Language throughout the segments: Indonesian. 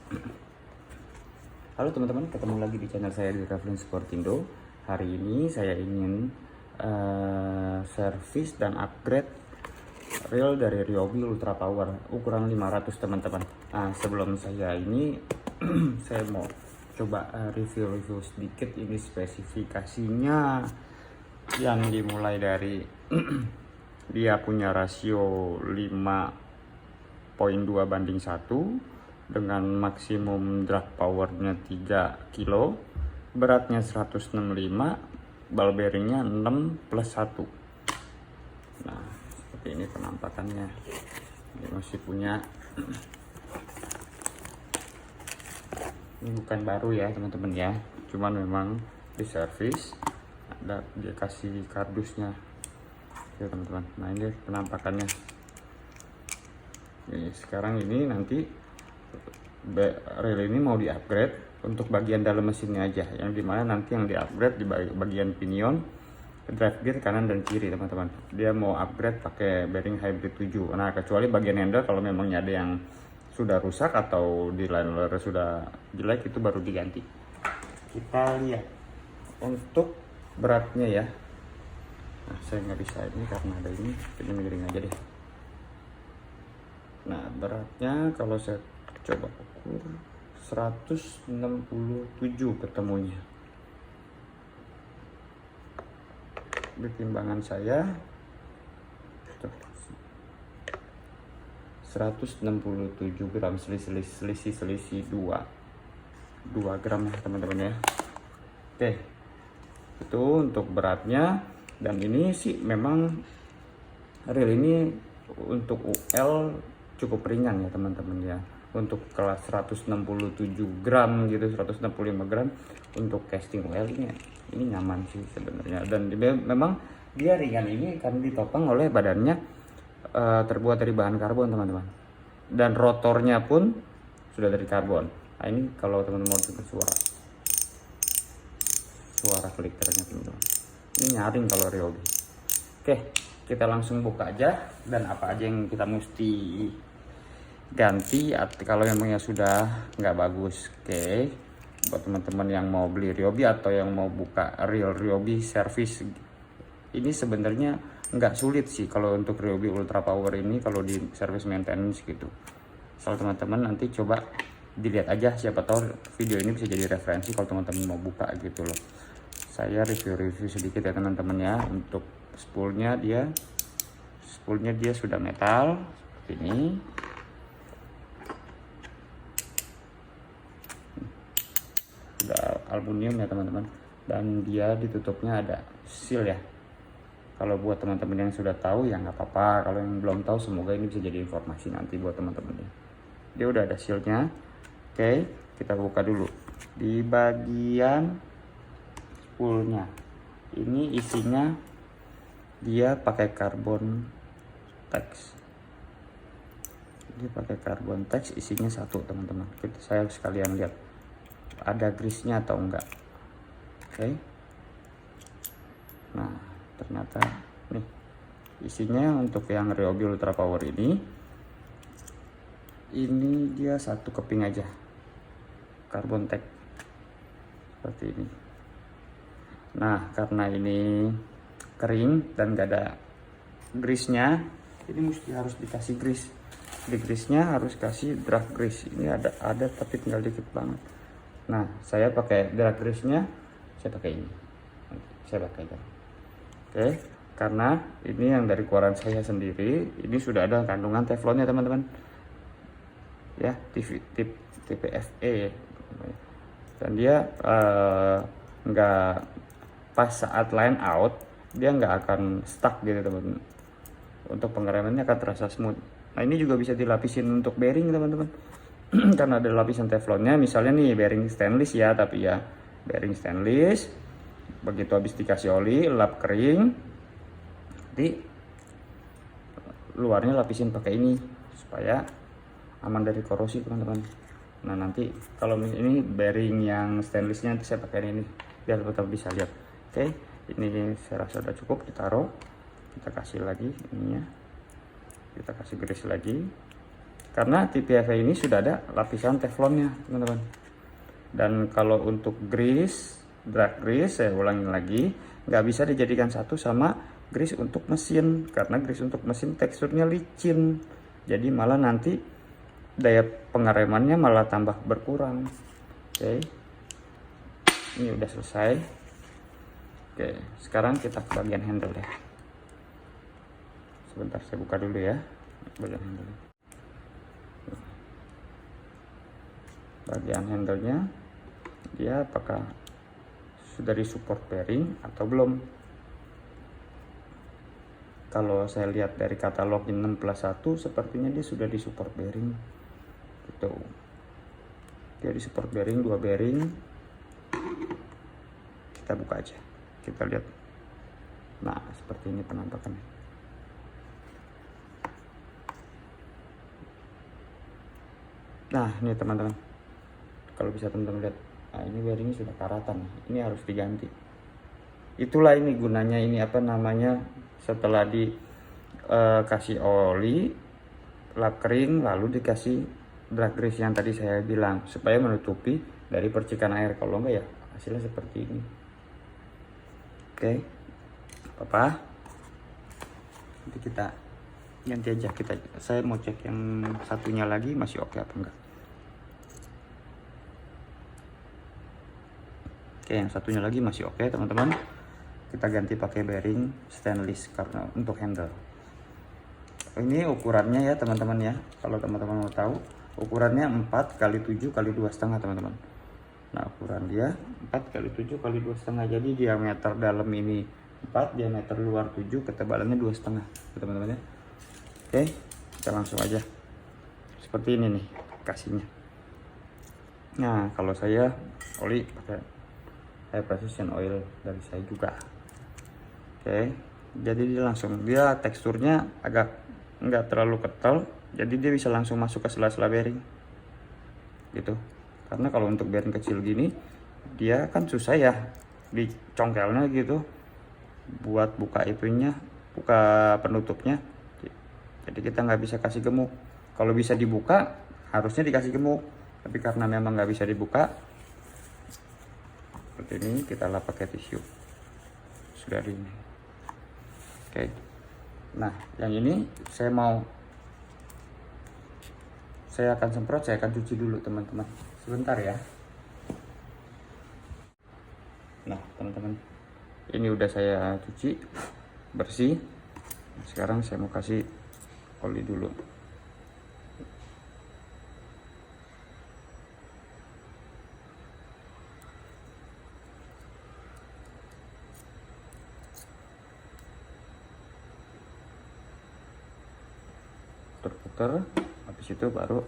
Halo teman-teman, ketemu lagi di channel saya di Traveling Sportindo. Hari ini saya ingin servis dan upgrade reel dari Ryobi Ultra Power ukuran 500 teman-teman. Nah, sebelum saya ini saya mau coba review sedikit ini spesifikasinya, yang dimulai dari dia punya rasio 5,2:1 dengan maksimum drag powernya 3 kilo, beratnya 165, ball bearingnya 6+1. Nah, seperti ini penampakannya. Ini masih punya, ini bukan baru ya teman-teman ya, cuman memang di servis, ada dia kasih kardusnya ya teman-teman. Nah, ini penampakannya. Ini sekarang ini nanti reel ini mau di upgrade untuk bagian dalam mesinnya aja, yang dimana nanti yang di upgrade di bagian pinion, drive gear kanan dan kiri teman-teman. Dia mau upgrade pakai bearing hybrid 7. Nah, kecuali bagian handle kalau memangnya ada yang sudah rusak atau di liner sudah jelek, itu baru diganti. Kita lihat untuk beratnya ya. Nah, saya nggak bisa ini karena ada ini miring aja deh. Nah, beratnya kalau saya coba ukur 167 ketemunya di timbangan saya. 167 gram, selisih 2 gram ya teman-teman ya. Oke, itu untuk beratnya. Dan ini sih memang reel ini untuk UL cukup ringan ya teman-teman ya. Untuk kelas 167 gram gitu, 165 gram untuk casting UL ini nyaman sih sebenarnya. Dan memang dia ringan ini karena ditopang oleh badannya terbuat dari bahan karbon teman-teman, dan rotornya pun sudah dari karbon. Nah, ini kalau teman-teman mau dengar suara klikernya teman-teman, ini nyaring kalau Ryobi. Oke, kita langsung buka aja dan apa aja yang kita mesti ganti kalau memangnya sudah nggak bagus. Oke, buat teman-teman yang mau beli Ryobi atau yang mau buka reel Ryobi service, ini sebenarnya nggak sulit sih kalau untuk Ryobi Ultra Power ini kalau di service maintenance gitu. Soal teman-teman nanti coba dilihat aja, siapa tahu video ini bisa jadi referensi kalau teman-teman mau buka gitu loh. Saya review sedikit ya teman-teman ya. Untuk spoolnya dia sudah metal seperti ini. Sudah aluminium ya teman-teman, dan dia ditutupnya ada seal ya. Kalau buat teman-teman yang sudah tahu ya nggak apa-apa, kalau yang belum tahu semoga ini bisa jadi informasi nanti buat teman-teman ya. Dia udah ada sealnya. Oke, kita buka dulu di bagian spoolnya. Ini isinya dia pakai carbon tex. Dia pakai carbon tex, isinya satu teman-teman. Saya sekalian lihat ada grease-nya atau enggak. Oke. Nah, ternyata nih isinya untuk yang Ryobi Ultra Power ini dia satu keping aja carbon tex seperti ini. Nah, karena ini kering dan gak ada grease-nya, ini harus dikasih grease. Di grease-nya harus kasih drag grease. Ini ada tapi tinggal dikit banget. Nah, saya pakai drag grease-nya, saya pakai ini. Oke, karena ini yang dari keluaran saya sendiri, ini sudah ada kandungan teflonnya teman-teman ya, TPFE, dan dia nggak pas saat line out dia nggak akan stuck gitu teman-teman. Untuk pengeremannya akan terasa smooth. Nah, ini juga bisa dilapisin untuk bearing teman-teman. Karena ada lapisan teflonnya. Misalnya nih bearing stainless ya, tapi ya bearing stainless, begitu habis dikasih oli lap kering, nanti luarnya lapisin pakai ini supaya aman dari korosi teman-teman. Nah, nanti kalau ini bearing yang stainlessnya nanti saya pakai ini biar tetap bisa lihat. Oke, ini saya rasa sudah cukup ditaruh. Kita kasih lagi ininya, kita kasih grease lagi, karena TPFA ini sudah ada lapisan teflonnya teman-teman. Dan kalau untuk grease, drag grease, saya ulangi lagi, nggak bisa dijadikan satu sama grease untuk mesin, karena grease untuk mesin teksturnya licin, jadi malah nanti daya pengeremannya malah tambah berkurang. Oke, ini udah selesai. Oke, sekarang kita ke bagian handle ya. Sebentar, saya buka dulu ya bagian handle. Bagian handle-nya, dia apakah sudah di support bearing atau belum? Kalau saya lihat dari katalog 6+1 sepertinya dia sudah di support bearing gitu. Dia di support bearing, 2 bearing. Kita buka aja, kita lihat. Nah, seperti ini penampakannya. Nah, ini teman-teman, kalau bisa teman-teman lihat, nah ini bearingnya sudah karatan, ini harus diganti. Itulah ini gunanya, ini apa namanya, setelah dikasih oli, lap kering, lalu dikasih drag grease yang tadi saya bilang, supaya menutupi dari percikan air. Kalau enggak ya hasilnya seperti ini. Oke, apa? Nanti kita ganti aja. Saya mau cek yang satunya lagi masih oke apa enggak. Oke, yang satunya lagi masih oke teman-teman. Kita ganti pakai bearing stainless karena untuk handle. Ini ukurannya ya teman-teman ya. Kalau teman-teman mau tahu, ukurannya 4x7x2,5 teman-teman. Nah, ukuran dia 4x7x2,5. Jadi diameter dalam ini 4, diameter luar 7, ketebalannya 2,5 teman-teman ya. Oke, kita langsung aja. Seperti ini nih kasihnya. Nah, kalau saya oli pakai high precision oil dari saya juga. Oke, jadi dia teksturnya agak nggak terlalu kental, jadi dia bisa langsung masuk ke sela-sela bearing gitu. Karena kalau untuk bearing kecil gini, dia kan susah ya dicongkelnya gitu, buat buka itunya, buka penutupnya. Jadi kita nggak bisa kasih gemuk. Kalau bisa dibuka harusnya dikasih gemuk, tapi karena memang nggak bisa dibuka seperti ini, kita lap pakai tisu sudah ini. Oke, nah yang ini saya akan semprot, saya akan cuci dulu teman-teman, sebentar ya. Nah teman-teman, ini udah saya cuci bersih. Sekarang saya mau kasih oli dulu. Putar, habis itu baru,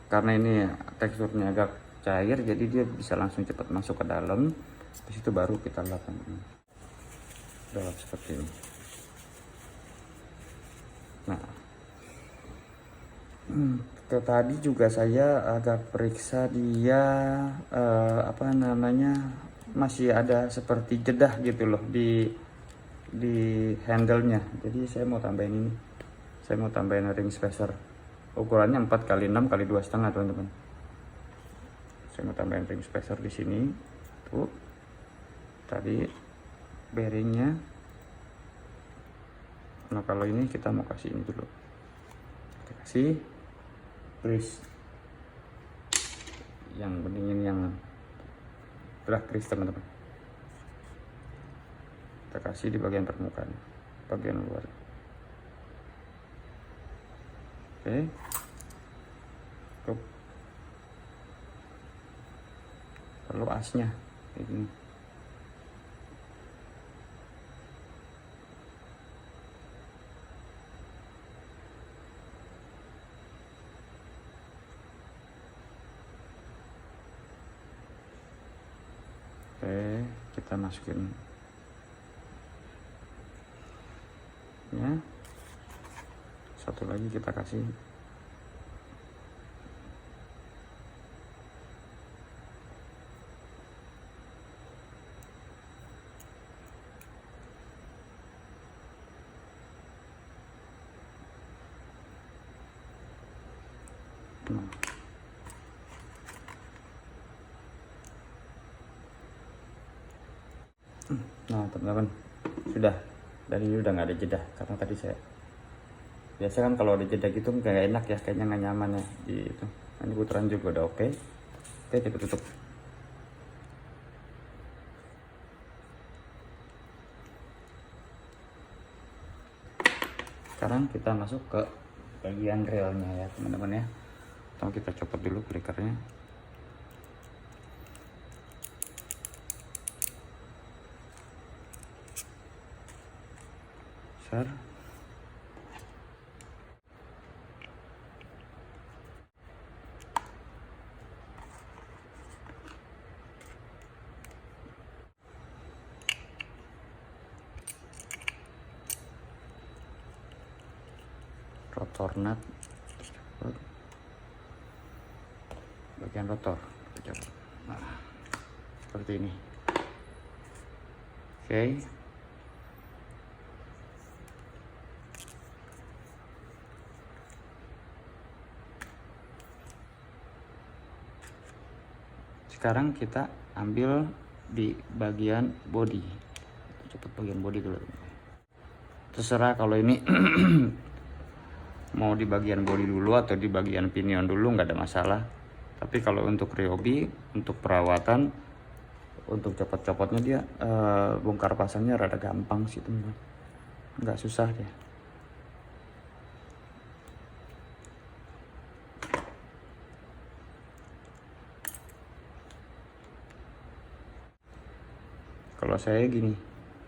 karena ini teksturnya agak cair, jadi dia bisa langsung cepat masuk ke dalam. Habis itu baru kita lap seperti ini. Nah, tadi juga saya agak periksa dia apa namanya, masih ada seperti jedah gitu loh di handle-nya. Jadi saya mau tambahin ini. Saya mau tambahin ring spacer. Ukurannya 4x6x2,5 teman-teman. Saya mau tambahin ring spacer di sini. Tuh. Tadi bearingnya. Nah, kalau ini kita mau kasih ini dulu. Kita kasih grease. Yang pendingin yang drag grease teman-teman. Kita kasih di bagian permukaan, bagian luar. Oke, lalu asnya kayak gini. Oke, kita masukin ya. Satu lagi kita kasih. Nah teman-teman, sudah, dari ini udah nggak ada jeda karena tadi saya biasa kan kalau ada jeda gitu nggak enak ya, kayaknya nggak nyaman ya gitu. Ini putaran juga udah oke. Oke, kita tutup. Sekarang kita masuk ke bagian relnya ya teman-teman ya. Pertama kita copot dulu breakernya. Besar. Rotor nut, bagian rotor, nah, seperti ini. Oke. Sekarang kita ambil di bagian body. Cepet bagian body dulu. Terserah kalau ini mau di bagian body dulu atau di bagian pinion dulu, nggak ada masalah. Tapi kalau untuk Ryobi, untuk perawatan, untuk copot-copotnya dia bongkar pasangnya rada gampang sih teman-teman, nggak susah dia. Kalau saya gini,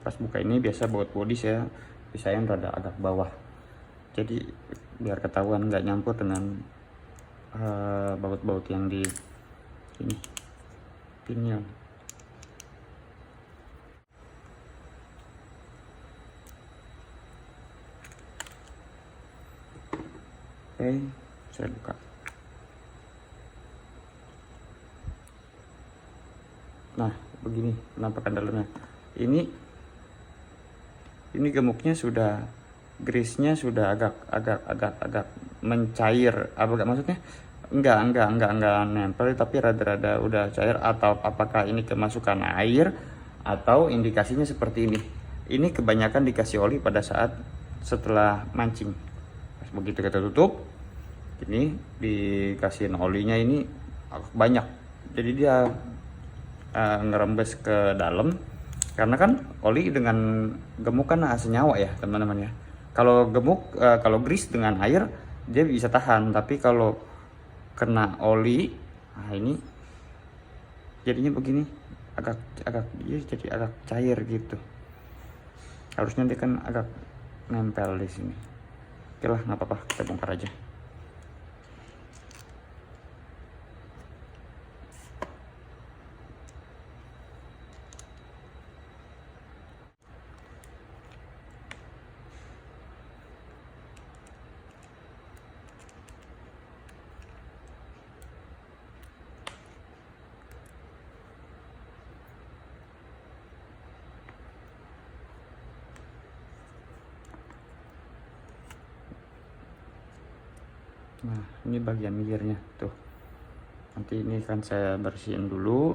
pas buka ini biasa baut body saya pisahin rada agak bawah, jadi biar ketahuan nggak nyampur dengan baut-baut yang di ini pinion. Oke, saya buka. Nah begini penampakan dalamnya. Ini gemuknya sudah, grease-nya sudah agak mencair. Maksudnya enggak nempel, tapi rada-rada udah cair. Atau apakah ini kemasukan air, atau indikasinya seperti ini. Ini kebanyakan dikasih oli pada saat setelah mancing. Begitu kita tutup, ini dikasihin olinya ini banyak, jadi dia ngerembes ke dalam. Karena kan oli dengan gemuk kan senyawa ya teman-teman ya. Kalau gemuk, kalau grease dengan air dia bisa tahan, tapi kalau kena oli, nah ini jadinya begini, jadi agak cair gitu. Harusnya dia kan agak nempel di sini. Oke lah, nggak apa-apa, kita bongkar aja. Nah ini bagian gearnya tuh, nanti ini kan saya bersihin dulu.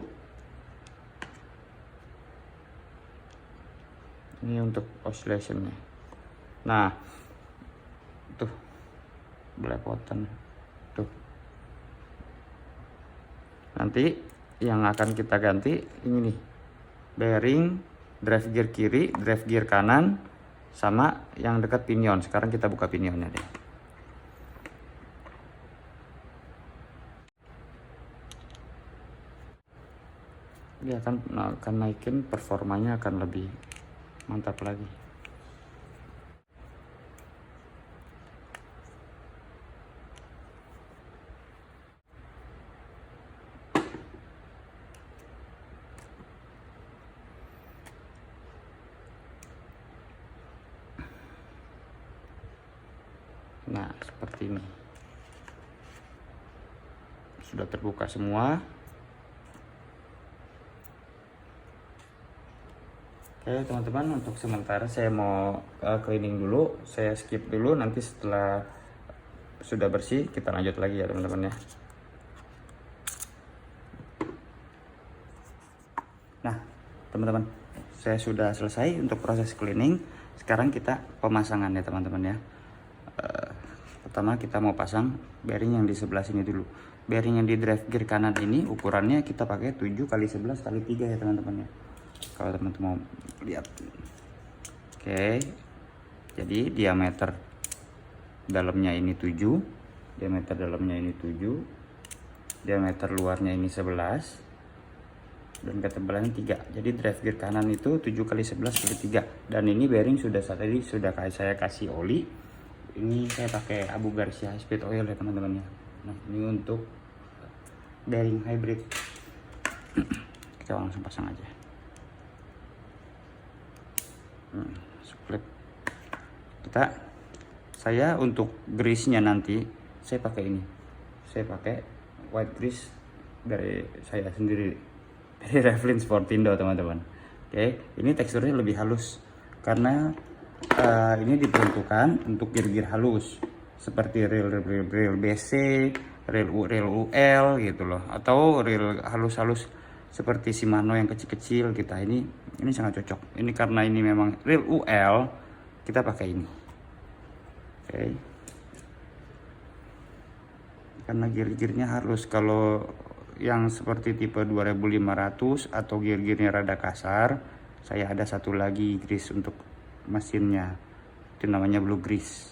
Ini untuk oscillationnya. Nah tuh belepotan tuh. Nanti yang akan kita ganti ini nih, bearing drive gear kiri, drive gear kanan, sama yang dekat pinion. Sekarang kita buka pinionnya deh. Dia akan naikin performanya, akan lebih mantap lagi. Nah seperti ini, sudah terbuka semua. Oke teman-teman, untuk sementara saya mau cleaning dulu, saya skip dulu. Nanti setelah sudah bersih, kita lanjut lagi ya teman-teman ya. Nah teman-teman, saya sudah selesai untuk proses cleaning. Sekarang kita pemasangan ya teman-teman ya. Pertama kita mau pasang bearing yang di sebelah sini dulu. Bearing yang di drive gear kanan ini ukurannya kita pakai 7x11x3 ya teman-teman ya, kalau teman-teman mau lihat. Oke, jadi diameter dalamnya ini 7, diameter dalamnya ini 7, diameter luarnya ini 11, dan ketebalan 3. Jadi drive gear kanan itu 7x11x3. Dan ini bearing sudah saya kasih oli. Ini saya pakai Abu Garcia High Speed Oil ya teman-teman ya. Nah ini untuk bearing hybrid. Kita langsung pasang aja. Clip. Saya untuk grease-nya nanti saya pakai ini. Saya pakai white grease dari saya sendiri, dari Revlin Sportindo teman-teman. Oke, ini teksturnya lebih halus karena ini diperuntukkan untuk gear-gear halus seperti reel BC, reel UL gitu loh, atau reel halus-halus seperti Shimano yang kecil-kecil kita. Ini sangat cocok. Ini karena ini memang reel UL, kita pakai ini. Oke. Karena gear-gearnya halus. Kalau yang seperti tipe 2500 atau gear-gearnya rada kasar, saya ada satu lagi grease untuk mesinnya, itu namanya blue grease.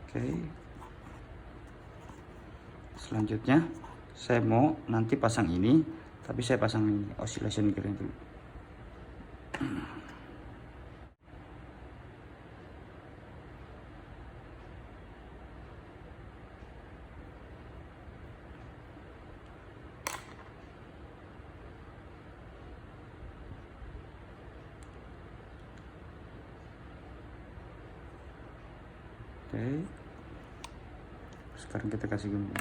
Oke, selanjutnya saya mau nanti pasang ini, tapi saya pasang ini oscillation gear dulu. Oke, sekarang kita kasih gembok.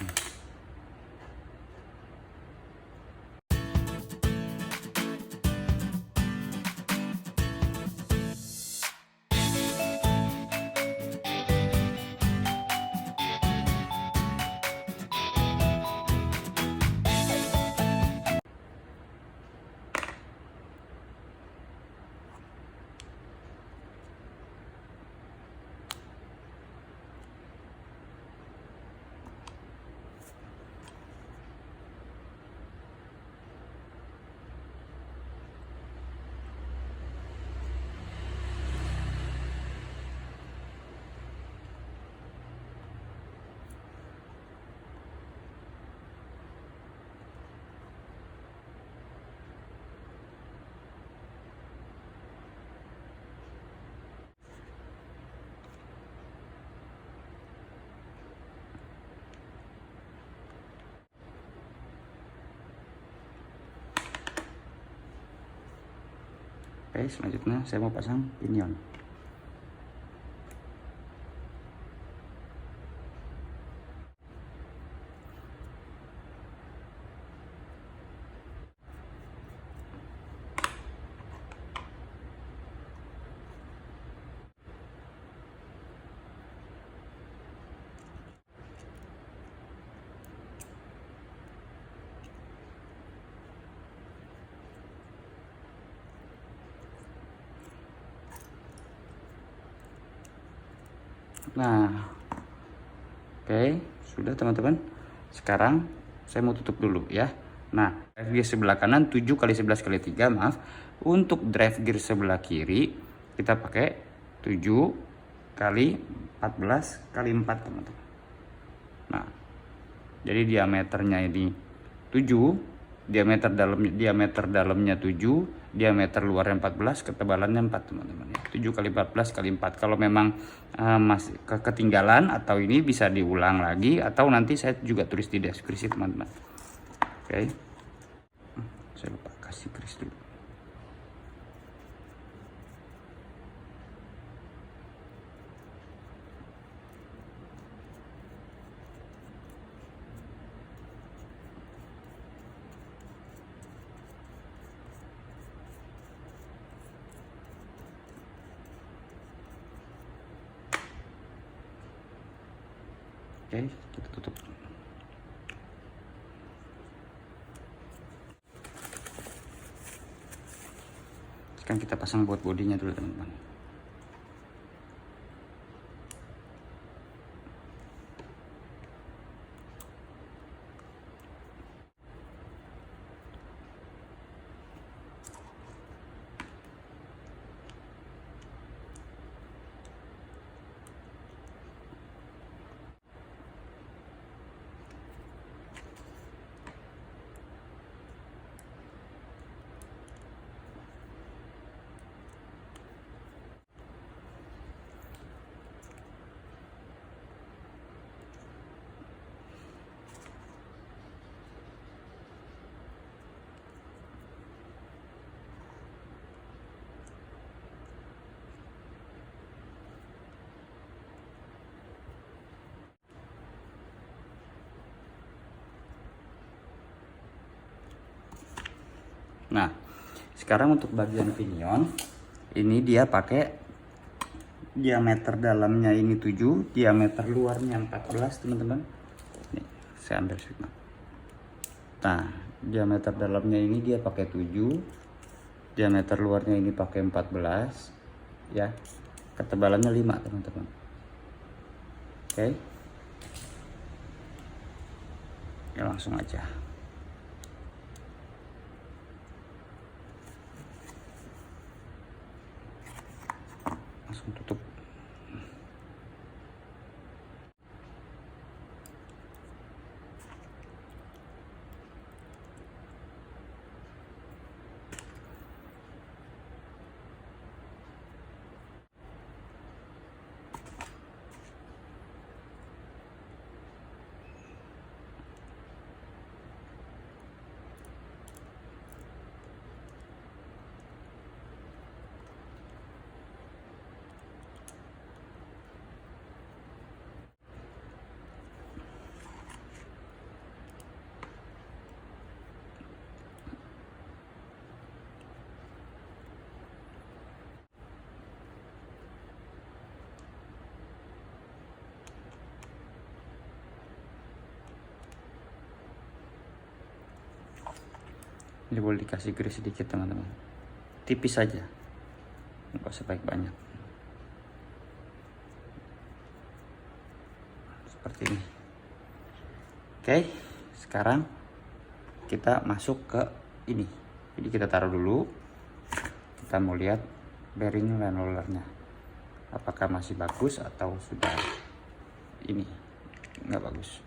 Oke, selanjutnya saya mau pasang pinion. Nah, oke, sudah teman-teman. Sekarang saya mau tutup dulu ya. Nah, drive gear sebelah kanan 7x11x3, maaf. Untuk drive gear sebelah kiri kita pakai 7x14x4 teman-teman. Nah, jadi diameternya ini 7, diameter dalamnya 7, diameter luarnya 14, ketebalannya 4 teman-teman ya. 7 kali 14 kali 4. Kalau memang masih ketinggalan atau ini bisa diulang lagi, atau nanti saya juga tulis di deskripsi teman-teman. Oke. Saya lupa kasih kris dulu. Oke, kita tutup. Sekarang kita pasang buat bodinya dulu teman-teman. Nah, sekarang untuk bagian pinion, ini dia pakai diameter dalamnya ini 7, diameter luarnya 14 teman-teman. Nih, saya ambil signal. Nah, diameter dalamnya ini dia pakai 7, diameter luarnya ini pakai 14 ya. Ketebalannya 5 teman-teman. Oke. Ya, langsung aja. Langsung tutup. Ini boleh dikasih grease sedikit teman-teman, tipis saja, nggak usah banyak. Seperti ini. Oke, sekarang kita masuk ke ini. Jadi kita taruh dulu, kita mau lihat bearing line rollernya apakah masih bagus atau sudah ini nggak bagus.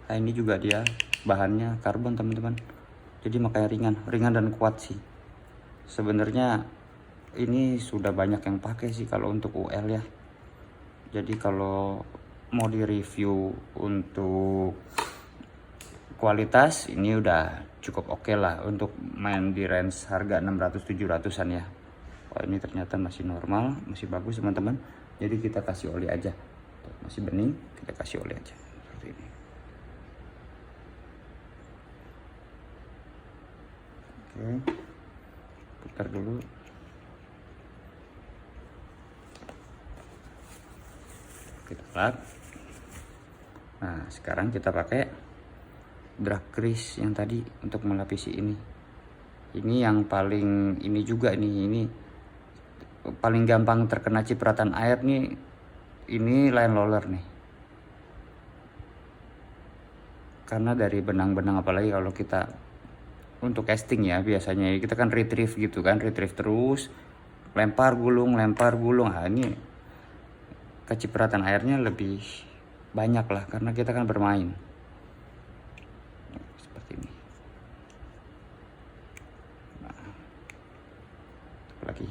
Nah, ini juga dia bahannya karbon teman-teman, jadi makanya ringan dan kuat sih. Sebenarnya ini sudah banyak yang pakai sih kalau untuk UL ya. Jadi kalau mau di review untuk kualitas ini udah cukup oke lah untuk main di range harga 600-700an ya. Oh, ini ternyata masih normal, masih bagus teman-teman. Jadi kita kasih oli aja, masih bening, kita kasih oli aja seperti ini. Oke, putar dulu. Kita lap. Nah, sekarang kita pakai drag grease yang tadi untuk melapisi ini. Ini yang paling ini juga nih, ini paling gampang terkena cipratan air nih. Ini line roller nih. Karena dari benang-benang, apalagi kalau kita untuk casting ya, biasanya kita kan retrieve gitu kan, retrieve terus lempar gulung. Nah, ini kecipratan airnya lebih banyak lah, karena kita kan bermain seperti ini. Nah, lagi.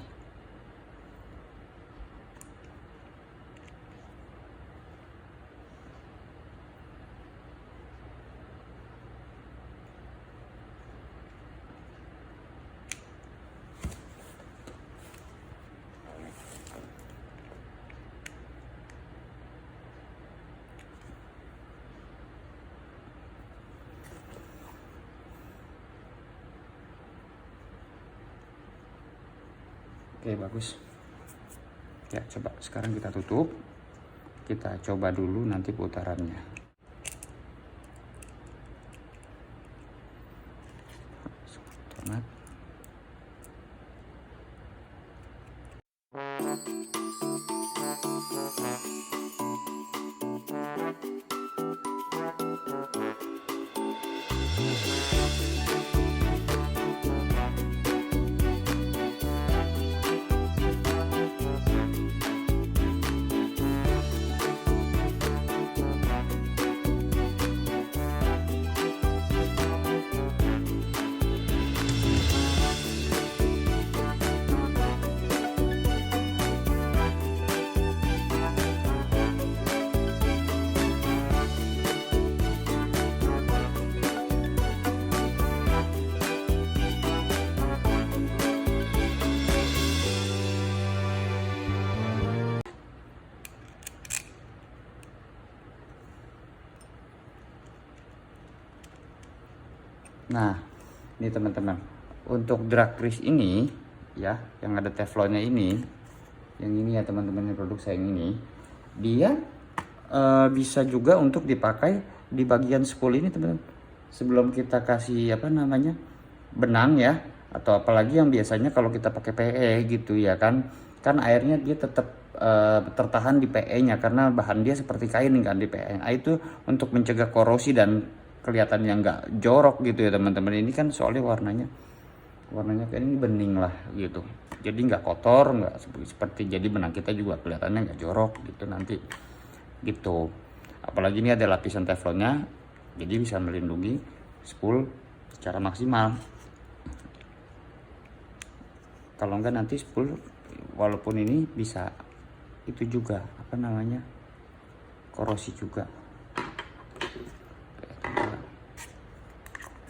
Oke, bagus. Ya, coba sekarang kita tutup. Kita coba dulu nanti putarannya. Tomat. Nah, ini teman-teman, untuk drag grease ini ya, yang ada teflonnya ini, yang ini ya teman-teman, produk saya yang ini, dia bisa juga untuk dipakai di bagian spool ini teman-teman. Sebelum kita kasih apa namanya, benang ya, atau apalagi yang biasanya kalau kita pakai PE gitu ya kan airnya dia tetap tertahan di PE-nya karena bahan dia seperti kain kan di PE. Nah, itu untuk mencegah korosi dan kelihatan yang nggak jorok gitu ya teman-teman. Ini kan soalnya warnanya kayak ini bening lah gitu, jadi nggak kotor, nggak seperti, jadi benang kita juga kelihatannya nggak jorok gitu nanti gitu. Apalagi ini ada lapisan teflonnya, jadi bisa melindungi spool secara maksimal. Kalau enggak nanti spool walaupun ini bisa itu juga apa namanya, korosi juga.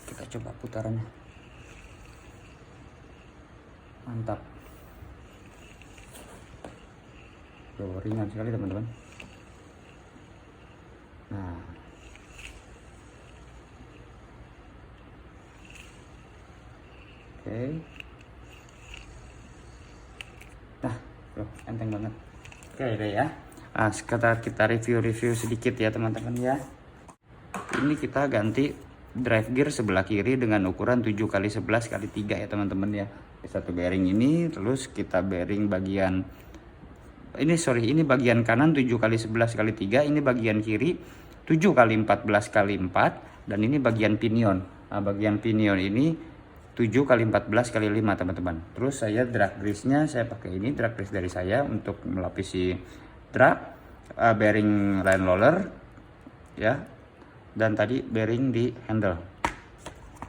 Kita coba putarannya. Mantap. Ringan sekali teman-teman. Nah, oke. Nah, enteng banget. Oke deh ya. Nah, sekarang kita review sedikit ya teman-teman ya. Ini kita ganti drive gear sebelah kiri dengan ukuran 7x11x3 ya teman-teman ya. Satu bearing ini, terus kita bearing bagian ini bagian kanan 7x11x3, ini bagian kiri 7x14x4, dan ini bagian pinion. Nah, bagian pinion ini 7x14x5 teman-teman. Terus saya drag grease-nya saya pakai ini drag grease dari saya untuk melapisi drag, bearing line roller ya, dan tadi bearing di handle.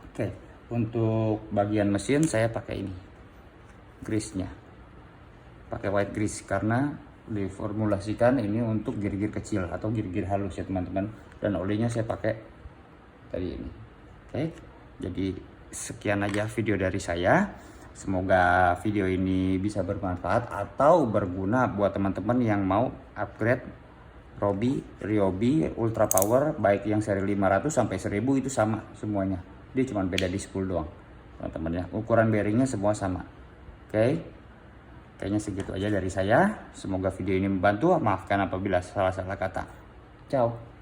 Oke, untuk bagian mesin saya pakai ini grease-nya, pakai white grease karena diformulasikan ini untuk gear-gear kecil atau gear-gear halus ya teman-teman. Dan olinya saya pakai tadi ini. Oke, jadi sekian aja video dari saya. Semoga video ini bisa bermanfaat atau berguna buat teman-teman yang mau upgrade Ryobi Ultra Power, baik yang seri 500 sampai 1000 itu sama semuanya. Dia cuma beda di spool doang teman-teman ya. Ukuran bearingnya semua sama. Oke, kayaknya segitu aja dari saya. Semoga video ini membantu. Maafkan apabila salah-salah kata. Ciao.